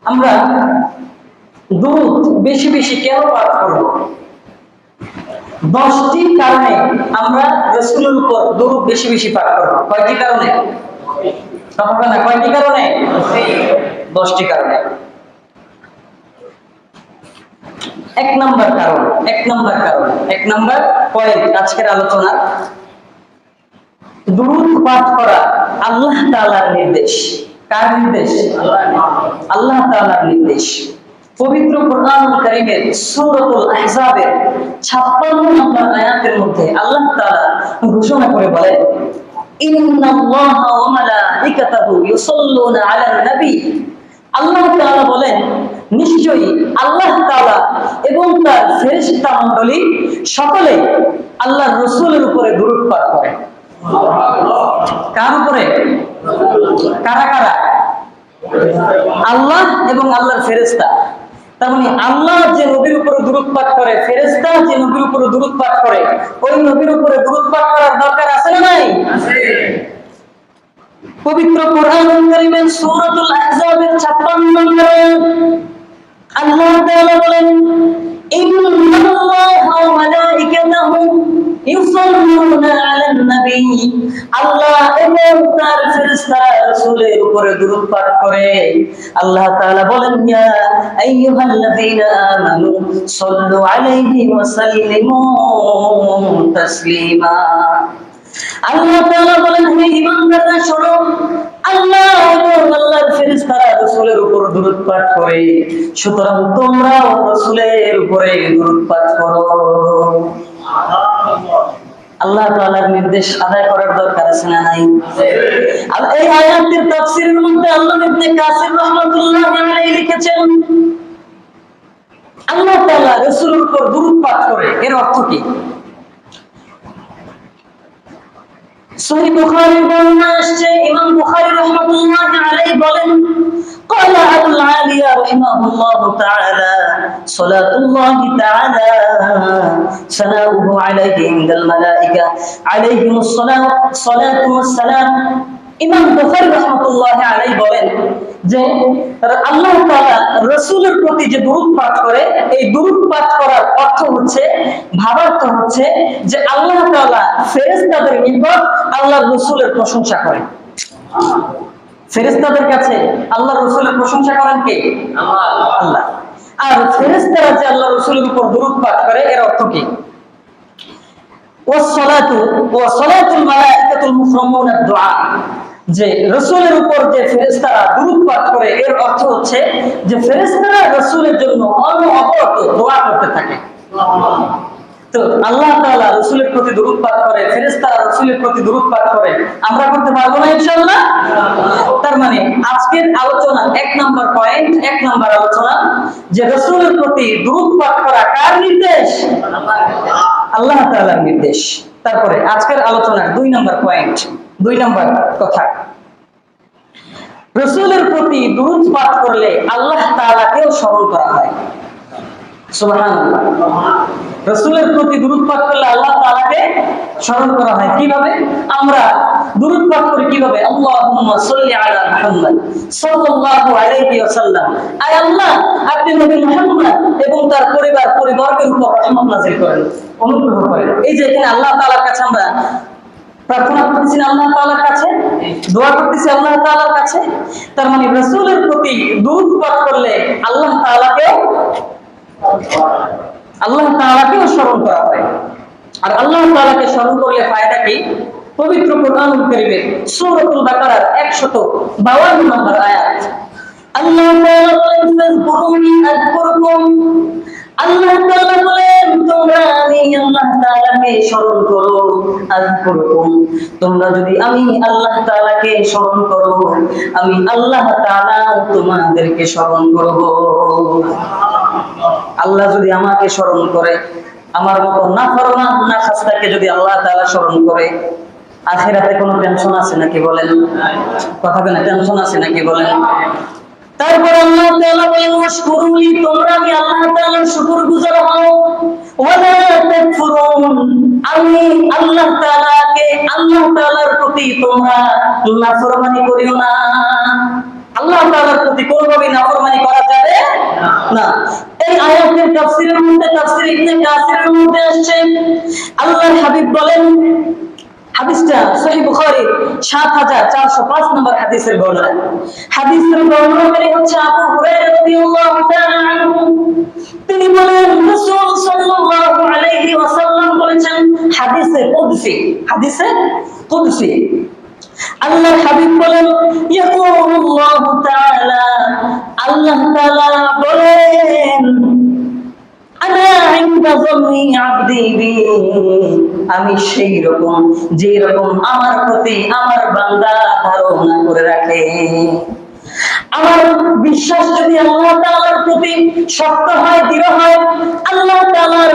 আমরা দুরূদ বেশি বেশি কেন পাঠ করব? 10টি কারণে আমরা রাসূলের উপর দুরূদ বেশি বেশি পাঠ করব। কয়টি কারণে? কথা বলেন না, কয়টি কারণে? 10টি কারণে। এক নাম্বার পয়েন্ট আজকের আলোচনা, দুরূদ পাঠ করা আল্লাহ তাআলার নির্দেশ। কার নির্দেশ? আল্লাহ তাআলার নির্দেশ। পবিত্র কোরআনুল কারীমের সূরাতুল আহজাবের 56 নম্বর আয়াতের মধ্যে আল্লাহ তাআলা ঘোষণা করে বলেন, ইন্নাল্লাহা ওয়া মালাইকাতাহু ইউসাল্লুনা আলান নবী। আল্লাহ তাআলা বলেন, নিশ্চয়ই আল্লাহ তাআলা এবং তার ফেরেশতা মণ্ডলী সকলে আল্লাহর রাসূলের উপরে দুরূদ পাঠ করে। কার উপরে? কারা কারা? আল্লাহ এবং আল্লাহর ফেরেশতা। তার মানে আল্লাহ যে নবীর উপরে দুরূদ পাঠ করে, ফেরেশতা যে নবীর উপরে দুরূদ পাঠ করে, ওই নবীর উপরে দুরূদ পাঠ করার দরকার আছে না নাই? আছে। পবিত্র কোরআনুল কারীমের সূরাতুল আহজাবের 56 নম্বরে আল্লাহ তাআলা বলেন, ইন্নাল্লাহা ওয়া মালাইকাতাহু ইউসাল্লুনা আলান নবী। আল্লাহ এবং তার ফেরেশতারা রাসূলের উপরে দুরূদ পাঠ করে। আল্লাহ তাআলা বলেন, ইয়া আইয়ুহাল্লাযীনা আমানু সাল্লু আলাইহি ওয়া সাল্লিমু তাসলিমা। আল্লাহ তাআলা বলেন, হে ঈমানদাররা শোনো, আল্লাহ এবং আল্লাহর ফেরেশতারা রাসূলের উপর দুরূদ পাঠ করে, সুতরাং তোমরাও রাসূলের উপরে দুরূদ পাঠ করো। আল্লাহ তাআলার নির্দেশ আদায় করার দরকার আছে না নাই? আর এই আয়াতের তাফসীরের মধ্যে আল্লাহ ইবনে কাসির রাহমাতুল্লাহি আলাইহি লিখেছেন, আল্লাহ তাআলা রাসূলের উপর দুরূদ পাঠ করে, এর অর্থ কি? সহিহ বুখারীর বর্ণনায় আসছে, ইমাম বুখারী রাহমাতুল্লাহি আলাইহি বলেন, قال أبو العالية رحمه الله تعالى صلاة الله تعالى ثناؤه عليه عند الملائكة عليهم الصلاة والسلام। ইমাম বুখারী রাহমাতুল্লাহি আলাইহি বলেন যে আল্লাহ তাআলা রাসূলের প্রতি যে দুরূদ পাঠ করে, এই দুরূদ পাঠ করার অর্থ হচ্ছে, ভাবার্থ হচ্ছে যে আল্লাহ তাআলা ফেরেশতাদের নিকট আল্লাহর রাসূলের প্রশংসা করেন। ফেরেশতাদের কাছে আল্লাহর রাসূলের প্রশংসা করেন কে? আল্লাহ। আর ফেরেশতারা যে আল্লাহর রাসূলের উপর দুরূদ পাঠ করে, এর অর্থ কি? ওয়াসসালাতুল মালাইকাতুল মুকরামুনা দুআ। যে রাসূলের উপর যে ফেরেশতারা দুরূদ পাঠ করে, এর অর্থ হচ্ছে যে ফেরেশতারা রাসূলের জন্য অনবরত দোয়া করতে থাকে। তো আল্লাহ তাআলা রাসূলের প্রতি দুরূদ পাঠ করে, ফেরেশতারা রাসূলের প্রতি দুরূদ পাঠ করে, আমরা করতে পারবো না ইনশাআল্লাহ? তার মানে আজকের আলোচনা এক নাম্বার পয়েন্ট, এক নাম্বার আলোচনা যে রাসূলের প্রতি দুরূদ পাঠ করা কার নির্দেশ? আল্লাহ তাআলার নির্দেশ। তারপরে আজকের আলোচনার 2 নাম্বার পয়েন্ট, 2 নাম্বার কথা, রাসূলের প্রতি দুরূদ পাঠ করলে আল্লাহ তাআলাকেও স্মরণ করা হয়। সুবহানাল্লাহ। রাসূলের প্রতি দুরূদ পাঠ করলে আল্লাহ তাআলাকে স্মরণ করা হয়। কিভাবে? আমরা দুরূদ পাঠ করি কিভাবে? আল্লাহুম্মা সাল্লি আলা মুহাম্মদ সাল্লাল্লাহু আলাইহি ওয়াসাল্লাম। আয় আল্লাহ, আপনি নবী মুহাম্মদ এবং তার পরিবারের উপর রহমত নাযিল করেন, অনুগ্রহ করেন। এই যে এখানে আল্লাহ তাআলার কাছে আমরা প্রার্থনা করতেছি, আল্লাহ তাআলার কাছে দোয়া করতেছি, আল্লাহ তাআলার কাছে। তার মানে রাসূলের প্রতি দুরূদ পাঠ করলে আল্লাহ তাআলাকেও স্মরণ করা হয়। আর আল্লাহ তাআলাকে স্মরণ করলে ফায়দা কি? পবিত্র কোরআনুল কারীমের সূরাতুল বাকারার 152 নম্বর আয়াত আল্লাহ তাআলা বলেন, ফাযকুরুনি আযকুরকুম। আল্লাহ তাআলা বলেন, তোমরা আমি আল্লাহ তাআলাকে স্মরণ করো, আযকুরকুম। তোমরা যদি আমি আল্লাহ তাআলাকে স্মরণ করো, আমি আল্লাহ তাআলা তোমাদেরকে স্মরণ করব। আল্লাহ যদি আমাকে স্মরণ করে, আমার মতো নাফরমান নাখাস্তাকে যদি আল্লাহ তাআলা স্মরণ করে, আখিরাতে কোনো টেনশন আছে নাকি বলেন? কথা বলেন, টেনশন আছে নাকি বলেন? তারপর আল্লাহ তাআলা বলেন, ওয়াশকুরুনি, তোমরা আমি আল্লাহ তাআলার শুকরগুজার হও, ওয়ালা তাকফুরুন। আমি আল্লাহ তাআলার প্রতি তোমরা নাফরমানি করিও না। আল্লাহ তাআলার প্রতি কোনোভাবে নাফরমানি করা না, এই আয়াতের তাফসীরের মধ্যে তাফসীর ইবনে কাসিরের মধ্যে আসছে আল্লাহর হাবিব বলেন, হাদিসটা সহিহ বুখারী ৭৪০৫ নম্বর হাদিসের বর্ণনা। হাদিসের বর্ণনাকারী হচ্ছে আবু হুরায়রা রাদিয়াল্লাহু তাআলা আনহু। তিনি বলেন রাসূল সাল্লাল্লাহু আলাইহি ওয়াসাল্লাম বলেছেন, হাদিসে কুদসি, হাদিসে কুদসি আল্লাহর হাবিব বলেন, ইয়াকুলুল্লাহু তাআলা, আল্লাহ তাআলা বলেন, আনা ইনদা যান্নি আবদি বি, আমি সেই রকম যে রকম আমার প্রতি আমার বান্দা ধারণা করে রাখে। আমার বিশ্বাস যদি আল্লাহ তাআলার প্রতি শক্ত হয়, দৃঢ় হয়, আল্লাহ তাআলার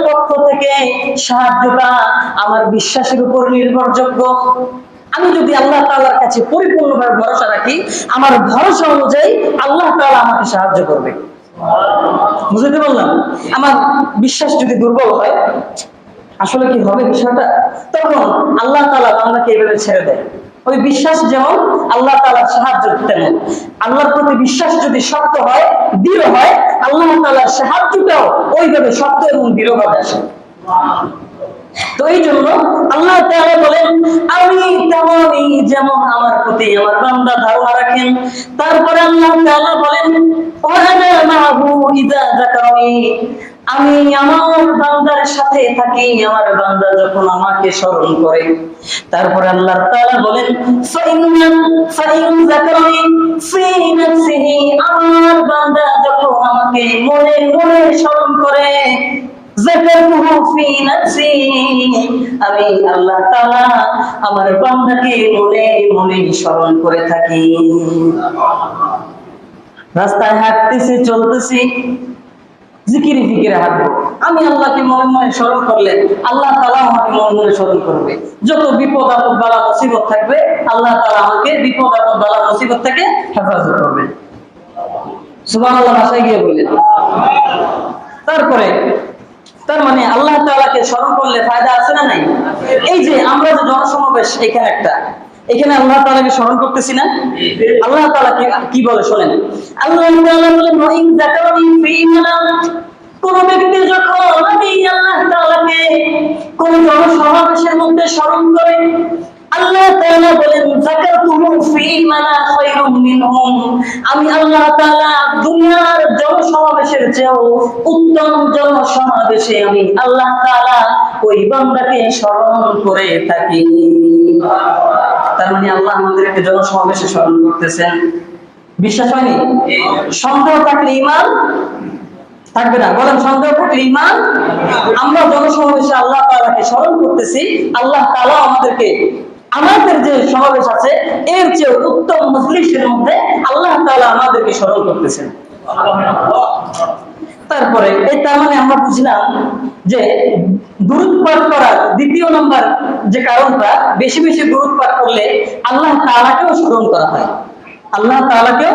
পক্ষ থেকে সাহায্যটা আমার বিশ্বাসের উপর নির্ভরযোগ্য। আমি যদি আল্লাহ তাআলার কাছে পরিপূর্ণভাবে ভরসা রাখি, আমার ভরসা অনুযায়ী আল্লাহ তাআলা আমাকে সাহায্য করবে। বুঝতে পারলাম? আমার বিশ্বাস যদি দুর্বল হয়, আসলে কি হবে বিষয়টা, তখন আল্লাহ তাআলা বান্দাকে এভাবে ছেড়ে দেয়। ওই বিশ্বাস যেমন আল্লাহ তাআলার সাহায্য তেমন। আল্লাহর প্রতি বিশ্বাস যদি শক্ত হয়, দৃঢ় হয়, আল্লাহ তাআলার সাহায্যটাও ওইভাবে শক্ত এবং দৃঢ়ভাবে আসে। তো এই জন্য আল্লাহ তাআলা বলেন, আমি তেমনই যেমন আমার প্রতি আমার বান্দা ধারণা রাখেন। তারপরে আল্লাহ তাআলা বলেন, ওয়া আনা মাহু ইযা যাকারানি, আমি আমার বান্দার সাথে থাকি আমার বান্দা যখন আমাকে স্মরণ করে। তারপরে আল্লাহ তাআলা বলেন, ফাইন যাকারানি ফি নাফসিহি, আমার বান্দা যখন আমাকে মনে মনে স্মরণ করে, আমি আল্লাহ তাআলা আমার বান্দাকে মনে মনে স্মরণ করে থাকি। রাস্তায় হাঁটতেছি, চলতেছি, জিকিরে ফিকিরে হাঁটবো, আমি আল্লাহকে মনে মনে স্মরণ করলে আল্লাহ তাআলা আমাকে মনে মনে স্মরণ করবে। যত বিপদ আপদ বালা মুসিবত থাকবে, আল্লাহ তাআলা আমাকে বিপদ আপদ বালা মুসিবত থেকে হেফাজত করবে। সুবহানাল্লাহ, ভাষায় গিয়ে বললেন। তারপরে তার মানে আল্লাহ তাআলাকে স্মরণ করলে ফায়দা আছে না নাই? এই যে আমরা যে জনসমাবেশ, এখানে আল্লাহ তাআলাকে স্মরণ করতেছি না? আল্লাহ তাআলা কি বলে শোনেন, আল্লাহ তাআলা বলেন, ওয়াইন যাকারানি ফি মানাম, কোন ব্যক্তি যখন আমি আল্লাহ তাআলাকে কোন জনসমাবেশের মধ্যে স্মরণ করে, আল্লাহ তাআলা বলেন, যাকারতুহু ফি মানা খায়রুম মিনহুম, আমি আল্লাহ তাআলা দুনিয়ার জনসমাবেশের চেয়েও উত্তম জনসমাবেশে আমি আল্লাহ তাআলা ওই বান্দাকে স্মরণ করে থাকি। তার মানে আল্লাহ আমাদেরকে জনসমাবেশে স্মরণ করতেছেন। বিশ্বাস হয়নি? সন্দেহ থাকলে ঈমান থাকবে না। বলেন, সন্দেহ থাকলে ঈমান। আমরা জনসমাবেশে আল্লাহ তাআলাকে স্মরণ করতেছি, আল্লাহ তাআলা আমাদেরকে আমাদের যে সমাবেশ আছে এর চেয়ে উত্তম মজলিসের মধ্যে আল্লাহ তাআলা আমাদেরকে স্মরণ করতেছেন। তারপরে এই তার মানে আমরা বুঝলাম যে দুরূদ পাঠ করার দ্বিতীয় নম্বর যে কারণটা, বেশি বেশি দুরূদ পাঠ করলে আল্লাহ তাআলাকেও স্মরণ করা হয়, আল্লাহ তাআলাকেও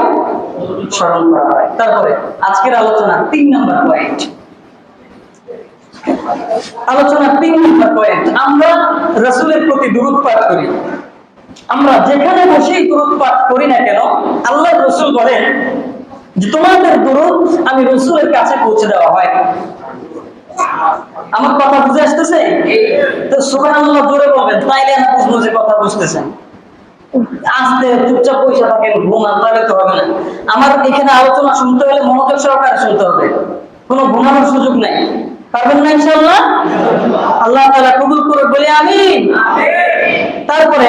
স্মরণ করা হয়। তারপরে আজকের আলোচনা ৩ নম্বর পয়েন্ট, আমরা রাসূলের প্রতি দুরূদ পাঠ করি। আমরা যেখানে বসেই দুরূদ পাঠ করি না কেন, আল্লাহর রাসূল বলেন যে তোমাদের দুরূদ আমি রাসূলের কাছে পৌঁছে দেওয়া হয়। আমার কথা বুঝে আসতেছে? তো সুবহানাল্লাহ জোরে বলবেন, তাইলে আমি বুঝবো যে কথা বুঝতেছেন। আস্তে চুপচাপ পয়সা থাকেন, ঘুমান, তাহলে তো হবে না। আমার এখানে আলোচনা শুনতে হলে মনোযোগ সহকারে শুনতে হবে, কোনো ঘুমানোর সুযোগ নাই। পারবেন না ইনশাআল্লাহ? আল্লাহ তাআলা কবুল করে বলে আমিন। তারপরে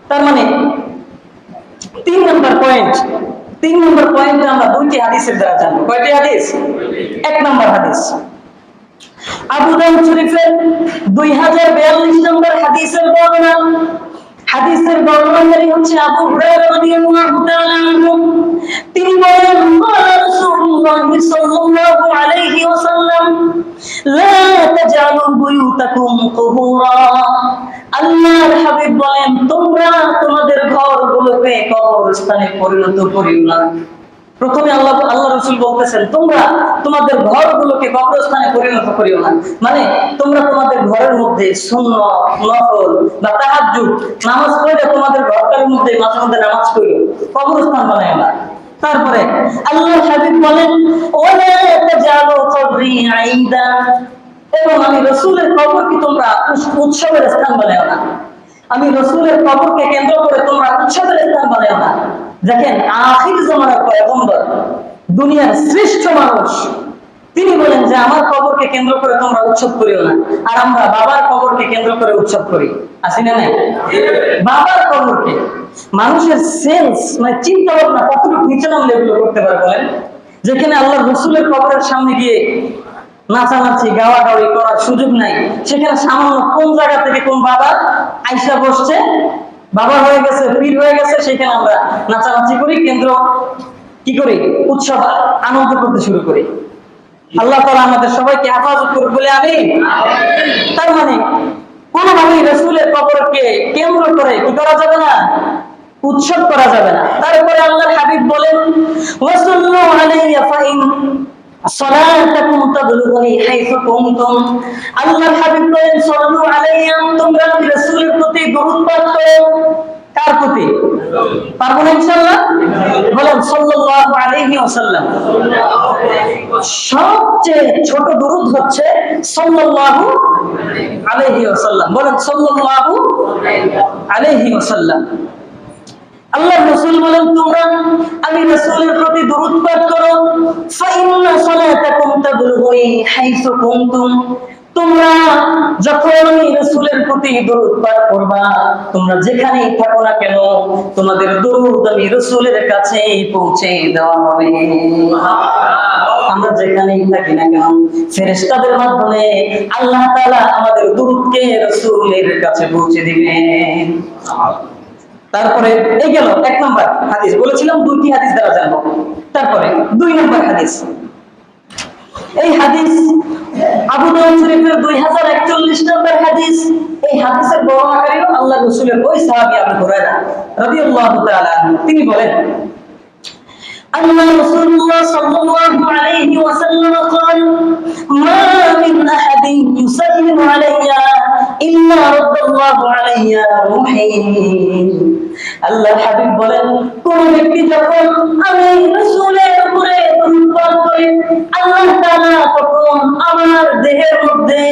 তার মানে ৩ নম্বর পয়েন্টে আমরা 2টি হাদিসের দ্বারা জানবো। কয়টি হাদিস? 1 নম্বর হাদিস আবু দাউদ শরীফের 2042 নম্বর হাদিসের বর্ণনা। হাদিসের বর্ণনাকারী হচ্ছে আবু হুরায়রা রাদিয়াল্লাহু তাআলা আনহু। তিনি বলেন, ক্বালা রাসূলুল্লাহ সাল্লাল্লাহু আলাইহি ওয়াসাল্লাম, লা তাজআলু বুয়ুতাকুম কুবুরা, আল্লাহর হাবিব বলেন, তোমরা তোমাদের ঘরগুলোকে কবরস্থানে পরিণত করিও না। প্রথমে আল্লাহ রাসূল বলতেছেন, তোমরা তোমাদের ঘরগুলোকে কবরস্থানে পরিণত করিও না, মানে তোমরা তোমাদের ঘরের মধ্যে সুন্নাত, নফল বা তাহাজ্জুদ নামাজ পড়ে তোমাদের ঘরটার মধ্যে মাঝে মধ্যে নামাজ পড়ো, কবরস্থান বানায় না। তারপরে আল্লাহর হাবিব বলেন ওয়ালা তাজালু কবরি আইদা, এবং আমি রাসূলের কবরকে তোমরা উৎসবের স্থান বানাও না। আমি রাসূলের কবরকে কেন্দ্র করে তোমরা উৎসবের স্থান বানাও না। দেখেন আখির জামানার পয়গম্বর, দুনিয়ার শ্রেষ্ঠ মানুষ, তিনি বলেন যে আমার কবরকে কেন্দ্র করে তোমরা উৎসব করিও না। আর আমরা বাবার কবরকে কেন্দ্র করে উৎসব করি, আসি না নাই? বাবার কবরকে, মানুষের সেন্স মানে চিন্তা ভাবনা কতটুকু নিচে নামলে এগুলো করতে পারে বলেন? যেখানে আল্লাহ রসুলের কবরের সামনে গিয়ে নাচানাচি গাওয়াগাওয়ি করার সুযোগ নাই, সেখানে সামান্য কোন জায়গা থেকে কোন বাবা আইসা বসছে, বাবা হয়ে গেছে, পীর হয়ে গেছে, সেখানে আমরা নাচানাচি করি, কেন্দ্র কি করি, উৎসব আনন্দ করতে শুরু করি। আল্লাহ তাআলা আমাদের সবাইকে হেফাজত করুক বলে আমি। তার মানে কোনোভাবেই রাসূলের কবরকে কেন্দ্র করে কি করা যাবে না, উৎসব করা যাবে না। তারপরে আল্লাহর হাবিব বলেন ওয়াসাল্লু আলাইয়া ফাইন সালাতাকুম তাবলুগুনি হাইসু কুনতুম। আল্লাহর হাবিব বলেন সাল্লু আলাইয়া, তোমরা রাসূলের প্রতি দরুদ পাঠ করো। কার প্রতি? পারবো না ইনশাআল্লাহ? বলেন সাল্লাল্লাহু আলাইহি ওয়াসাল্লাম। সবচেয়ে ছোট দরুদ হচ্ছে সাল্লাল্লাহু আলাইহি ওয়াসাল্লাম। বলেন সাল্লাল্লাহু আলাইহি ওয়াসাল্লাম। আল্লাহর রাসূল বলেন তোমরা আমি রাসূলের প্রতি দরুদ পাঠ করো। ফাইন্না সালাতাকুম তাবলুগুনি হাইসু কুনতুম। তোমরা যখন আমি রাসূলের প্রতি দরুদ পাঠ করবা, তোমরা যেখানেই থাকো না কেন, তোমাদের দরুদ আমি রাসূলের কাছে পৌঁছে দেওয়া হবে। আমরা যেখানেই থাকি না কেন, ফেরেশতাদের মাধ্যমে আল্লাহ তাআলা আমাদের দরুদকে রাসূলের কাছে পৌঁছে দিবেন। তারপরে এই গেল এক নম্বর হাদিস, বলেছিলাম দুইটি হাদিস দ্বারা জানবো। তারপরে 2 নম্বর হাদিস, এই হাদিস আবু দাউদ শরীফের 2041 নম্বর হাদিস। এই হাদিসের বর্ণনাকারী আল্লাহর রাসূলের ওই সাহাবী আবু হুরায়রা রাদিয়াল্লাহু তাআলা আনহু। তিনি বলেন আল্লাহ রাসূলুল্লাহ সাল্লাল্লাহু আলাইহি ওয়াসাল্লাম قال ما من احد يسلم علي الا رد الله علي روحي। আল্লাহর হাবিব বলেন কোন ব্যক্তি যখন আমি রাসূলের উপরে দরুদ পাঠ করে, আল্লাহ তাআলা তখন আমার দেহের মধ্যে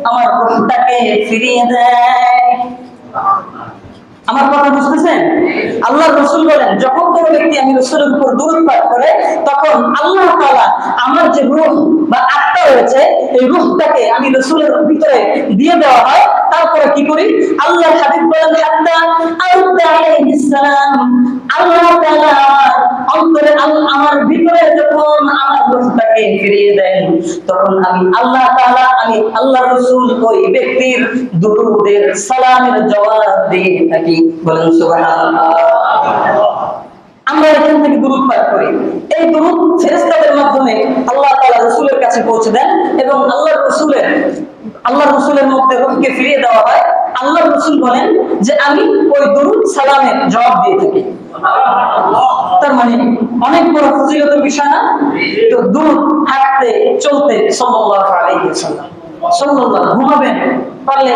আমার রূহটাকে ফিরিয়ে দেয়। আমার কথা বুঝতেছেন? আল্লাহর রাসূল বলেন যখন কোনো ব্যক্তি আমি রাসূলের উপর দরুদ পাঠ করে, তখন আল্লাহ তাআলা আমার যে রূহ বা আত্মা রয়েছে, এই রূহটাকে আমি রাসূলের ভিতরে দিয়ে দেওয়া হয়। তারপরে কি করি? আল্লাহর হাবিব বলেন হাত্তা আউদা আলাইহিস সালাম, আল্লাহ তাআলা অন্তরে আমার ভিতরে যখন আমার রূহটাকে ফিরিয়ে দেন, তখন আমি আল্লাহ তাআলা আমি আল্লাহর রাসূল ওই ব্যক্তির দুরূদের সালামের জবাব দিয়ে থাকি। বলেন সুবহানাল্লাহ। আমরা এখান থেকে দুরূদ পাঠ করি, এই দুরূদ ফেরেশতাদের মাধ্যমে আল্লাহ তাআলা রাসূলের কাছে পৌঁছে দেন এবং আল্লাহর রাসূলের মধ্যে রূহকে ফিরিয়ে দেওয়া হয়। আল্লাহর রাসূল বলেন যে আমি ওই দুরূদ সালামের জবাব দিয়ে থাকি। তার মানে অনেক বড় ফজিলতের বিষয় না? তো দুরূদ হাঁটতে চলতে সাল্লাল্লাহু আলাইহি ওয়াসাল্লাম, সাল্লাল্লাহু, ঘুমাবেন পারলে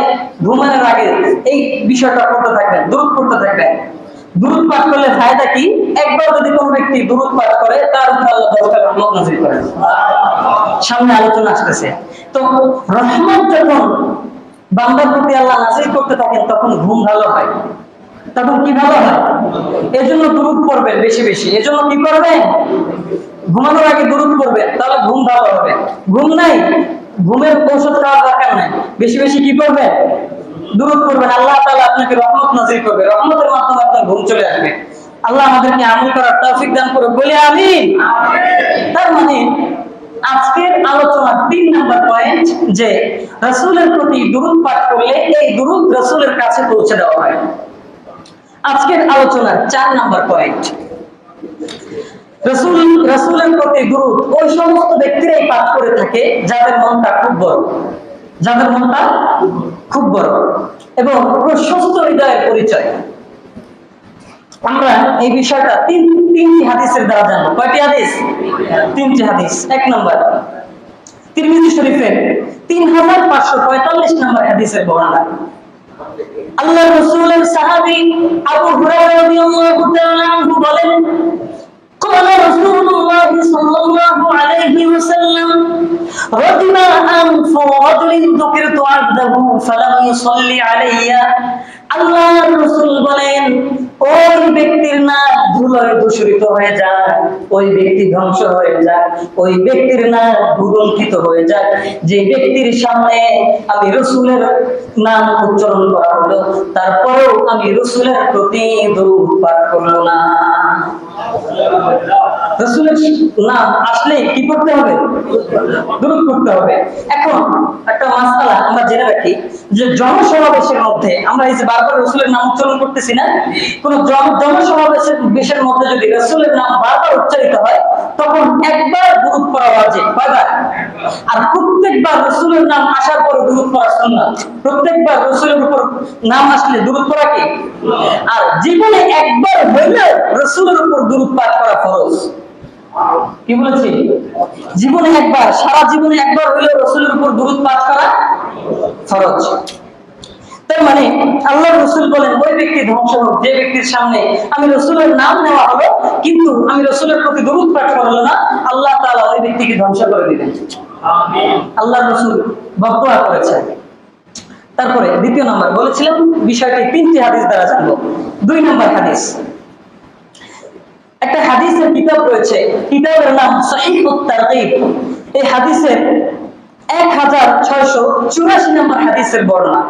ঘুমানোর আগে এই বিষয়টা করতে থাকবেন, দুরূদ পড়তে থাকবেন। দুরূদ পাঠ করলে ফায়দা কি? একবার যদি কোনো ব্যক্তি দুরূদ পাঠ করে, তার উপর আল্লাহ 10টা রহমত নাযিল করেন। সামনে আলোচনা আসতেছে। তো রহমত যখন বান্দার প্রতি আল্লাহ নাযিল করতে থাকেন, তখন ঘুম ভালো হয়। তখন কি ভালো হয়? এজন্য দুরূদ পড়বেন বেশি বেশি। এজন্য কি করবেন? ঘুমানোর আগে দুরূদ পড়বেন, তাহলে ঘুম ভালো হবে। ঘুম নাই, ঘুমের ঔষধ খাওয়ার দরকার নাই, বেশি বেশি কি করবেন? দুরূদ পড়বেন। আল্লাহ তাআলা আপনাকে রহমত নাযিল করবে, রহমতের মাধ্যমে আপনার ঘুম চলে আসবে। আল্লাহ আমাদেরকে আমল করার তৌফিক দান করুক, বলি আমিন। তার মানে আজকের আলোচনার 3 নম্বর পয়েন্ট যে রাসূলের প্রতি দুরূদ পাঠ করলে এই দুরূদ রাসূলের কাছে পৌঁছে দেওয়া হয়। আজকের আলোচনার 4 নম্বর পয়েন্ট, রাসূলের প্রতি দুরূদ ওই সমস্ত ব্যক্তিরাই পাঠ করে থাকে যাদের মনটা খুব বড়, যাদের মনটা খুব বড় এবং প্রশস্ত হৃদয়ের পরিচয়। আমরা এই বিষয়টা তিনটি হাদিসের দ্বারা জানবো। কয়টি হাদিস? 3টি হাদিস। 1 নম্বর তিরমিজি শরীফের 3545 নম্বর হাদিসের বর্ণনা। আল্লাহর রাসূলের সাহাবী আবু হুরায়রা রাদিয়াল্লাহু তাআলা আনহু বলেন قال সাল্লাল্লাহু আলাইহি ওয়াসাল্লাম রাদিমা আনফু রাজুলিন যুকিরতু আবদাহু ফালাম ইউসাল্লি আলাইয়া। আল্লাহর রাসূল বলেন, ওই ব্যক্তির নাক ধুলোয় দূষিত হয়ে যায়, ওই ব্যক্তি ধ্বংস হয়ে যায়, ওই ব্যক্তির নাক দুর্গন্ধিত হয়ে যায় যে ব্যক্তির সামনে আমি রাসূলের নাম উচ্চারণ করা হলো, তারপরেও আমি রাসূলের প্রতি দরুদ পাঠ করলো না। রাসূলের নাম আসলে কি করতে হবে? দরুদ করতে হবে। এখন একটা মাসআলা আমরা জেনে রাখি যে জনসমাবেশের মধ্যে আমরা এই যে বারবার রাসূলের নাম উচ্চারণ করতেছি না, কোন জনসমাবেশের মধ্যে যদি রাসূলের নাম বারবার উচ্চারিত হয় তখন একবার দরুদ পড়া ওয়াজিব, কয়বার? আর প্রত্যেকবার রাসূলের নাম আসার পরে দরুদ পড়া সুন্নাত। প্রত্যেকবার রাসূলের উপর নাম আসলে দরুদ পড়া কি? আর জীবনে একবার হইলেও রাসূলের উপর দরুদ পাঠ করা ফরজ। কি বলেছি? জীবনে একবার, সারা জীবনে একবার হইলেও রাসূলের উপর দরুদ পাঠ করা ফরজ। তার মানে আল্লাহর রাসূল বলেন, ওই ব্যক্তি ধ্বংস হোক যে ব্যক্তির সামনে আমি রাসূলের নাম নেওয়া হলো কিন্তু আমি রাসূলের প্রতি দরুদ পাঠ করলাম না, আল্লাহ তাআলা ওই ব্যক্তিকে ধ্বংস করে দিবেন। আমিন। আল্লাহর রাসূল বদদুয়া করেছেন। তারপরে দ্বিতীয় নাম্বার বলেছিলাম বিষয়টি তিনটি হাদিস দ্বারা জানবো। 2 নাম্বার হাদিস, একটা হাদিসের কিতাব রয়েছে, কিতাবের নাম সহিহুত তারগীব। এই হাদিসের 1684 নম্বর হাদিসের বর্ণনা,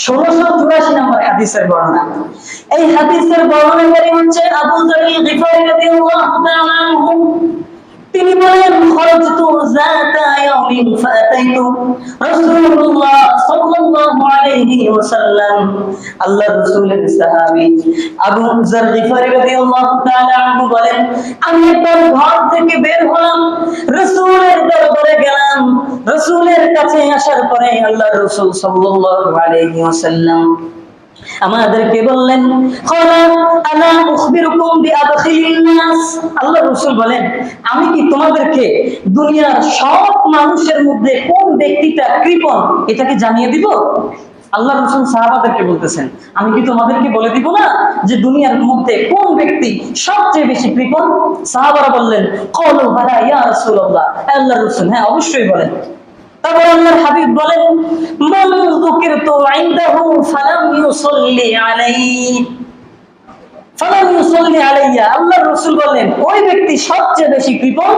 1684 নম্বর হাদিসের বর্ণনা। এই হাদিসের বর্ণনাকারী হচ্ছে আবু যর গিফারী রাদিয়াল্লাহু তাআলা আনহু। তিনি বলেন, খরাজতু যাতা ইয়াউমিন ফাতাইতু রাসূলুল্লাহ সাল্লাল্লাহু আলাইহি ওয়াসাল্লাম। আল্লাহর রাসূলের সাহাবী আবু যর গিফারী রাদিয়াল্লাহু তাআলা আনহু বলেন, আমি একবার ঘর থেকে বের হলাম, রাসূলের দরবারে গেলাম। রাসূলের কাছে আসার পরে আল্লাহর রাসূল সাল্লাল্লাহু আলাইহি ওয়াসাল্লাম আমাদেরকে বললেন, ক্বালা আলা উখবিরুকুম বিআদখিলিন নাস। আল্লাহর রাসূল বলেন, আমি কি তোমাদেরকে দুনিয়ার সব মানুষের মধ্যে কোন ব্যক্তিটা কৃপণ এটাকে জানিয়ে দিব? আল্লাহর রাসূল সাহাবাদেরকে বলতেছেন, আমি কি তোমাদেরকে বলে দিব না যে দুনিয়ার মধ্যে কোন ব্যক্তি সবচেয়ে বেশি কৃপণ? সাহাবারা বললেন, ক্বালু বালা ইয়া রাসূলুল্লাহ। আল্লাহর রাসূল, হ্যাঁ অবশ্যই বলেন। তারপর আল্লাহর হাবিব বলেন, মান যুকিরতু ইনদাহু ফালাম ইউসাল্লি আলাইয়া। আল্লাহর রাসূল বলেন, ওই ব্যক্তি সবচেয়ে বেশি কৃপণ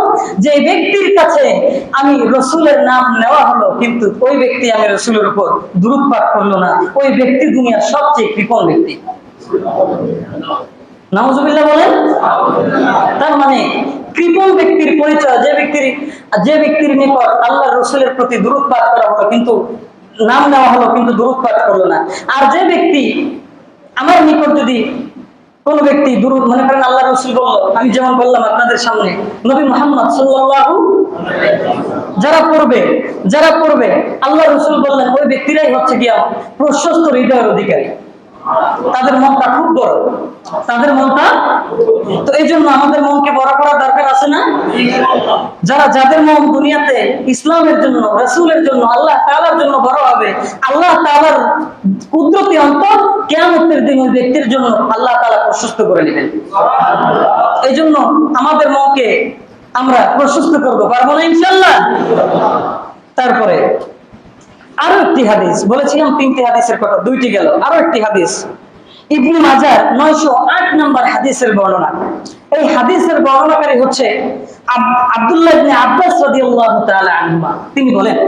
যে ব্যক্তির কাছে আমি রাসূলের নাম নেওয়া হলো কিন্তু ওই ব্যক্তি আমি রাসূলের উপর দরুদ পাঠ করলো না, ওই ব্যক্তি দুনিয়ার সবচেয়ে কৃপণ ব্যক্তি। নাউজুবিল্লাহ বলেন। তার মানে কৃপণ ব্যক্তির পরিচয় যে ব্যক্তির নিকট আল্লাহর রাসূলের প্রতি দরুদ পাঠ করা হলো কিন্তু নাম নেওয়া হলো কিন্তু দরুদ পাঠ করলো না। আর যে ব্যক্তি আমার নিকট যদি কোন ব্যক্তি দরুদ, মনে করেন আল্লাহর রাসূল বলল, আমি যেমন বললাম আপনাদের সামনে, নবী মুহাম্মদ সাল্লাল্লাহু যারা পড়বে আল্লাহর রাসূল বললেন ওই ব্যক্তিরাই হচ্ছে কি প্রশস্ত হৃদয়ের অধিকারী। তাদের মনটা খুব বড়, তাদের মনটা। তো এই জন্য আমাদের মনকে বড় করার দরকার আছে না? যাদের মন দুনিয়াতে ইসলামের জন্য, রাসূলের জন্য, আল্লাহ তাআলার জন্য বড় হবে, আল্লাহ তাআলার কুদরতি অন্তর কিয়ামতের দিন ওই ব্যক্তির জন্য আল্লাহ তাআলা প্রশস্ত করে নেবেন। এই জন্য আমাদের মনকে আমরা প্রশস্ত করব, পারবো না ইনশাআল্লাহ? তারপরে আরো একটি হাদিস, বলেছিলাম 3টি হাদিসের কথা, 2টি গেল, আরো একটি হাদিস ইবনে মাজাহ 908 নম্বর হাদিসের বর্ণনা। এই হাদিসের বর্ণনাকারী হচ্ছে আব্দুল্লাহ ইবনে আব্বাস রাদিয়াল্লাহু তাআলা আনহুমা। তিনি বলেন,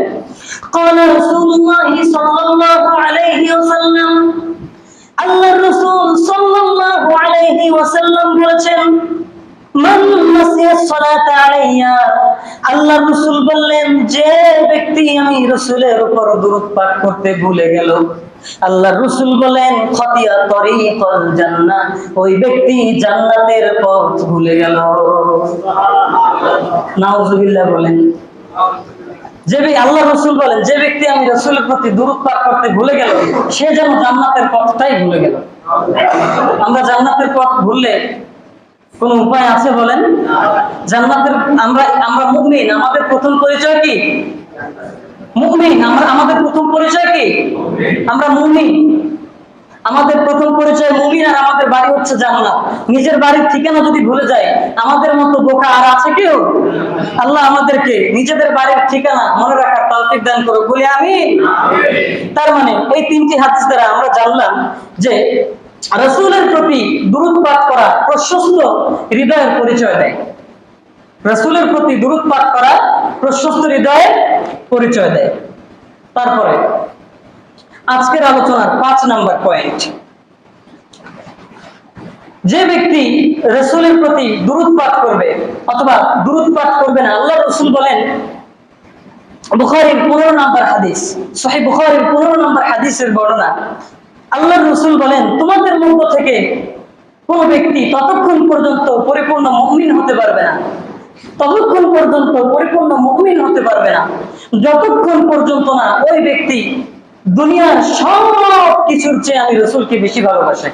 ক্বালা রাসূলুল্লাহ সাল্লাল্লাহু আলাইহি ওয়াসাল্লাম। আল্লাহর রাসূল সাল্লাল্লাহু আলাইহি ওয়াসাল্লাম বলেছেন, মান নাসিয়া সালাতা আলাইয়া। আল্লাহর রাসূল বললেন, যে ব্যক্তি আমি রাসূলের উপর দরুদ পাঠ করতে ভুলে গেল, আল্লাহর রাসূল বলেন, খাতিয়া তরিকাল জান্নাহ, ওই ব্যক্তি জান্নাতের পথ ভুলে গেল। নাউজুবিল্লাহ বলেন। আল্লাহর রাসূল বলেন, যে ব্যক্তি আমি রাসূলের প্রতি দরুদ পাঠ করতে ভুলে গেল সে যেন জান্নাতের পথটাই ভুলে গেল। আমরা জান্নাতের পথ ভুললে কোন উপায় আছে বলেন? জান্নাতের আমরা মুমিন, আমাদের প্রথম পরিচয় কি? মুমিন। আমাদের প্রথম পরিচয় কি? আমরা মুমিন। আমাদের প্রথম পরিচয় মুমিন, আর আমাদের বাড়ি হচ্ছে জান্নাত। নিজের বাড়ির ঠিকানা যদি ভুলে যায়, আমাদের মতো বোকা আর আছে কেউ? আল্লাহ আমাদেরকে নিজেদের বাড়ির ঠিকানা মনে রাখার তৌফিক দান করুক, বলি আমিন। তার মানে এই তিনটি হাদিস দ্বারা আমরা জানলাম যে রাসূলের প্রতি দুরূদ পাঠ করা প্রশস্ত হৃদয়ের পরিচয় দেয়। রাসূলের প্রতি দুরূদ পাঠ করা প্রশস্ত হৃদয়ের পরিচয় দেয়। তারপরে আজকের আলোচনার 5 নাম্বার পয়েন্ট, যে ব্যক্তি রাসূলের প্রতি দুরূদ পাঠ করবে অথবা দুরূদ পাঠ করবে না, আল্লাহর রাসূল বলেন, বুখারীর 15 নাম্বার হাদিস, সহিহ বুখারীর 15 নাম্বার হাদিসের বর্ণনা, আল্লাহর রাসূল বলেন, তোমাদের মধ্য থেকে কোন ব্যক্তি ততক্ষণ পর্যন্ত পরিপূর্ণ মুমিন হতে পারবে না, ততক্ষণ পর্যন্ত পরিপূর্ণ মুমিন হতে পারবে না যতক্ষণ পর্যন্ত না ওই ব্যক্তি দুনিয়ার সব কিছুর চেয়ে আমি রাসূলকে বেশি ভালোবাসে।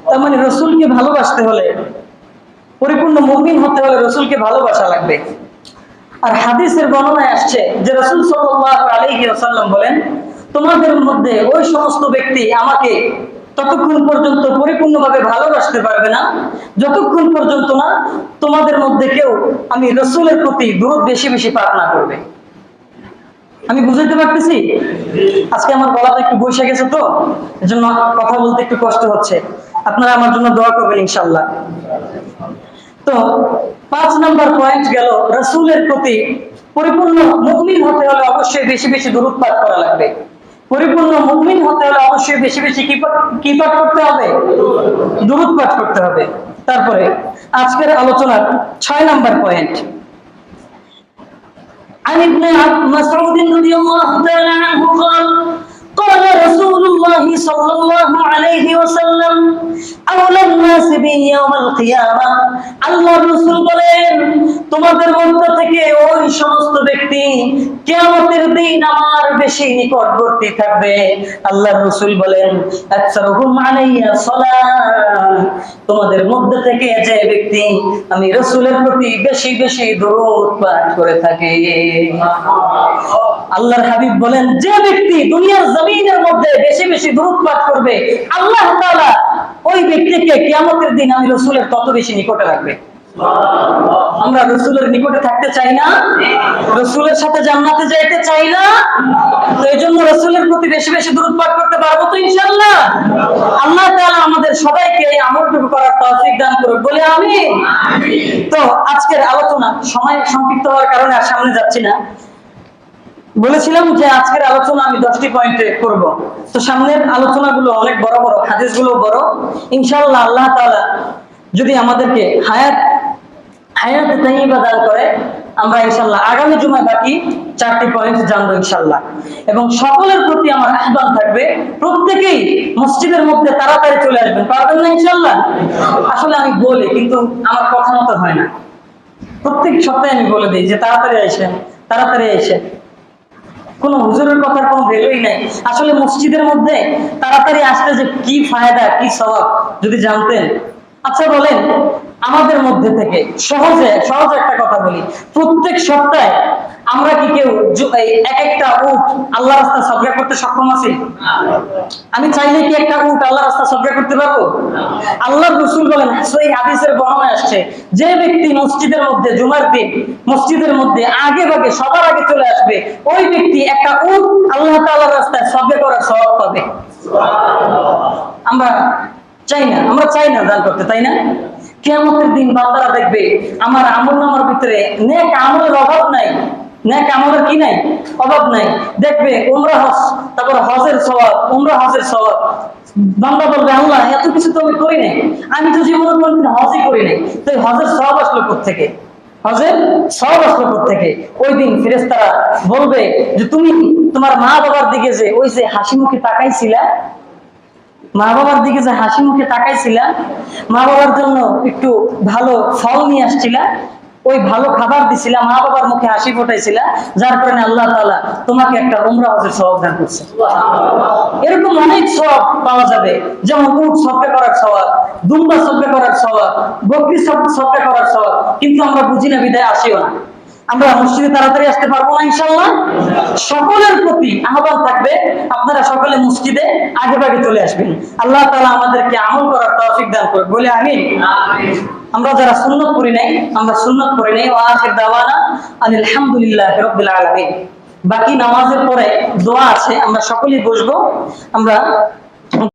তার মানে রাসূলকে ভালোবাসতে হলে, পরিপূর্ণ মুমিন হতে হলে রাসূলকে ভালোবাসা লাগবে। আর হাদিসের বর্ণনায় আসছে যে রাসূল সাল্লাল্লাহু আলাইহি ওয়াসাল্লাম বলেন, তোমাদের মধ্যে ওই সমস্ত ব্যক্তি আমাকে ততক্ষণ পর্যন্ত পরিপূর্ণভাবে ভালোবাসতে পারবে না যতক্ষণ পর্যন্ত না তোমাদের মধ্যে কেউ আমি রাসূলের প্রতি দুরূদ বেশি বেশি পাঠ না করবে। আমি বুঝাইতে পারতেছি? আজকে আমার গলাটা একটু বসে গেছে, তো এজন্য কথা বলতে একটু কষ্ট হচ্ছে। আপনারা আমার জন্য দোয়া করবেন ইনশাআল্লাহ। তো 5 নাম্বার পয়েন্ট গেল, রাসূলের প্রতি পরিপূর্ণ মুমিন হতে হলে অবশ্যই বেশি বেশি দুরূদ পাঠ করা লাগবে। পরিপূর্ণ মুমিন হতে হলে অবশ্যই বেশি বেশি কি পাঠ করতে হবে? দুরূদ পাঠ করতে হবে। তারপরে আজকের আলোচনার 6 নাম্বার পয়েন্ট, عن ابن مسعود رضي الله تعالى عنه قال قال رسول الله صلى الله عليه وسلم أولى الناس بي يوم القيامة, আল্লাহ রাসূল বলেন, তোমাদের মধ্য থেকে ওই সমস্ত ব্যক্তি কিয়ামতের দিন আমার বেশি নিকটবর্তী থাকবে। আল্লাহ রাসূল বলেন, আকসারুহুম আলাইয়া সালাত, তোমাদের মধ্য থেকে যে ব্যক্তি আমি রাসূলের প্রতি বেশি বেশি দরুদ পাঠ করে থাকে। আল্লাহর হাবিব বলেন, যে ব্যক্তি দুনিয়ার জমিনের মধ্যে বেশি বেশি দরুদ পাঠ করবে, আল্লাহ তাআলা ওই ব্যক্তিকে কিয়ামতের দিন আমি রাসূলের তত বেশি নিকটে রাখবে। আমরা রাসূলের নিকটে থাকতে চাই না? রাসূলের সাথে জান্নাতে যাইতে চাই না? তো এইজন্য রাসূলের প্রতি বেশি বেশি দরুদ পাঠ করতে পারবো তো ইনশাআল্লাহ? আল্লাহ তাআলা আমাদের সবাইকে এই আমলটুকু করার তৌফিক দান করুক, বলে আমিন। তো আজকের আলোচনা সময় সংক্ষিপ্ত হওয়ার কারণে আর সামনে যাচ্ছি না। বলেছিলাম যে আজকের আলোচনা আমি 10টি পয়েন্টে করব। তো সামনের আলোচনাগুলো অনেক বড় বড়, হাদিসগুলো বড়। ইনশাআল্লাহ আল্লাহ তাআলা যদি আমাদেরকে হায়াত তাইয়্যিবা দান করে, আমরা ইনশাআল্লাহ আগামী জুমায় বাকি 4টি পয়েন্ট জানবো ইনশাআল্লাহ। এবং সকলের প্রতি আমার আহ্বান থাকবে, প্রত্যেকেই মসজিদের মধ্যে তাড়াতাড়ি চলে আসবেন। পারবেন না ইনশাআল্লাহ? আসলে আমি বলি, কিন্তু আমার কথা মতো হয় না। প্রত্যেক সপ্তাহে আমি বলে দিই যে তাড়াতাড়ি আসেন, তাড়াতাড়ি আসেন। কোন হুজুরের কথার কোনো ভ্যালুই নাই। আসলে মসজিদের মধ্যে তাড়াতাড়ি আসতে যে কি ফায়দা, কি সওয়াব যদি জানতেন। আচ্ছা বলেন, আমাদের মধ্যে থেকে সহজে একটা কথা বলি, প্রত্যেক সপ্তাহে আমরা কি কেউ এক একটা উট আল্লাহর রাস্তায় সদকা করতে সক্ষম আছি? আমি চাইলে কি একটা উট আল্লাহর রাস্তায় সদকা করতে পারবো? আল্লাহর রাসূল বলেন, সহিহ হাদিসের বর্ণনায় আসছে, যে ব্যক্তি মসজিদের মধ্যে জুমার দিন মসজিদের মধ্যে আগে ভাগে সবার আগে চলে আসবে, ওই ব্যক্তি একটা উট আল্লাহ তাআলার রাস্তায় সদকা করার সওয়াব পাবে। আমরা চাই না দান করতে, তাই না? কিয়ামতের দিন বান্দারা দেখবে আমার আমলনামার ভিতরে নেক আমলের অভাব নাই, নেক আমলের কি নাই? অভাব নাই। দেখবে উমরা হজ, তারপর হজের সওয়াব, উমরা হজের সওয়াব। বান্দা বলবে, আল্লাহ এত কিছু তো আমি করি নাই, আমি তো জীবনে কোনদিন হজই করি নাই, তো হজের সওয়াব আসলো কোত্থেকে? হজের সওয়াব আসলো কোত্থেকে? ওই দিন ফেরেশতারা বলবে যে তুমি তোমার মা বাবার দিকে যে ওই যে হাসি মুখে তাকাইছিলা, মা বাবার দিকে যে হাসি মুখে তাকাইছিলা, মা বাবার জন্য একটু ভালো ফল নিয়ে আসছিলা, ওই ভালো খাবার দিছিলা, মা বাবার মুখে হাসি ফোটাইছিলা, যার কারণে আল্লাহ তাআলা তোমাকে একটা উমরা হজের সওয়াব দান করছে। এরকম অনেক সওয়াব পাওয়া যাবে, যেমন উট সদকা করার সওয়াব, দুম্বা সদকা করার সওয়াব, বকরি সদকা করার সওয়াব। কিন্তু আমরা বুঝি না, বিদায় আসিও না। আমরা মসজিদে তাড়াতাড়ি আসতে পারবো না ইনশাআল্লাহ। সকলের প্রতি আহ্বান থাকবে আপনারা সকলে মসজিদে আগে ভাগে চলে আসবেন। আল্লাহ তাআলা আমাদেরকে আমল করার তৌফিক দান করুন, বলে আমিন। আমরা যারা সুন্নাত পড়ি নাই আমরা সুন্নাত পড়ি নাই। ওয়া আখির দাওয়ানা আনিল হামদুলিল্লাহি রাব্বিল আলামিন। বাকি নামাজের পরে দোয়া আছে, আমরা সকলেই বসবো। আমরা